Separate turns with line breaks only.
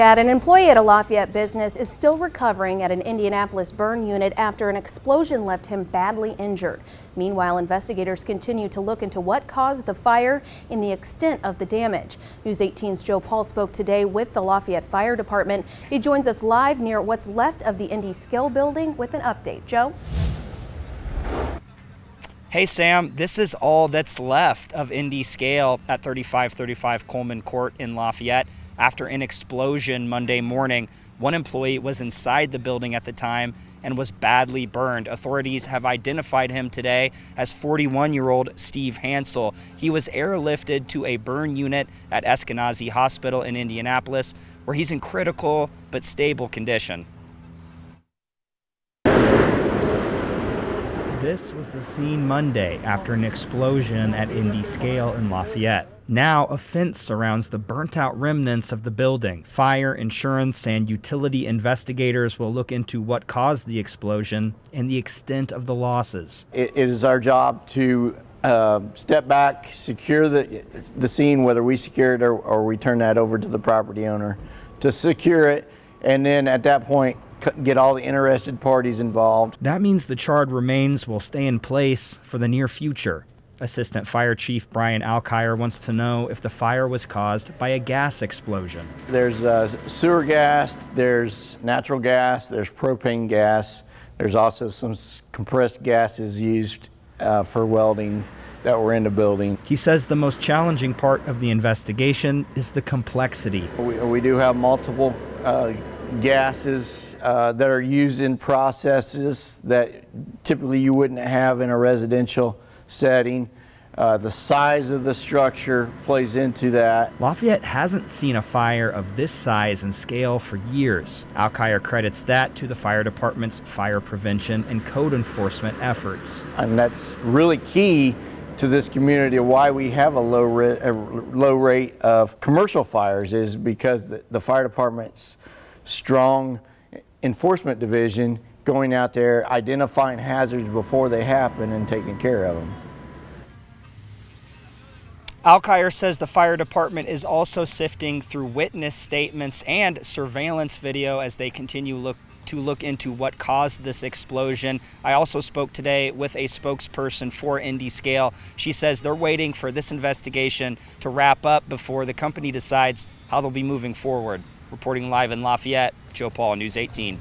An employee at a Lafayette business is still recovering at an Indianapolis burn unit after an explosion left him badly injured. Meanwhile, investigators continue to look into what caused the fire and the extent of the damage. News 18's Joe Paul spoke today with the Lafayette Fire Department. He joins us live near what's left of the Indy Scale building with an update. Joe?
Hey Sam, this is all that's left of Indy Scale at 3535 Coleman Court in Lafayette. After an explosion Monday morning, one employee was inside the building at the time and was badly burned. Authorities have identified him today as 41-year-old Steve Hansel. He was airlifted to a burn unit at Eskenazi Hospital in Indianapolis, where he's in critical but stable condition. This was the scene Monday after an explosion at Indy Scale in Lafayette. Now a fence surrounds the burnt-out remnants of the building. Fire, insurance, and utility investigators will look into what caused the explosion and the extent of the losses.
It is our job to step back, secure the scene, whether we secure it or we turn that over to the property owner to secure it, and then at that point get all the interested parties involved.
That means the charred remains will stay in place for the near future. Assistant Fire Chief Brian Alkire wants to know if the fire was caused by a gas explosion.
There's sewer gas, there's natural gas, there's propane gas. There's also some compressed gases used for welding that were in the building.
He says the most challenging part of the investigation is the complexity.
We do have multiple gases that are used in processes that typically you wouldn't have in a residential setting. The size of the structure plays into that.
Lafayette hasn't seen a fire of this size and scale for years. Alkire credits that to the fire department's fire prevention and code enforcement efforts.
And that's really key to this community. Why we have a low rate of commercial fires is because the fire department's strong enforcement division going out there, identifying hazards before they happen and taking care of them.
Alkire says the fire department is also sifting through witness statements and surveillance video as they continue to look into what caused this explosion. I also spoke today with a spokesperson for Indy Scale. She says they're waiting for this investigation to wrap up before the company decides how they'll be moving forward. Reporting live in Lafayette, Joe Paul, News 18.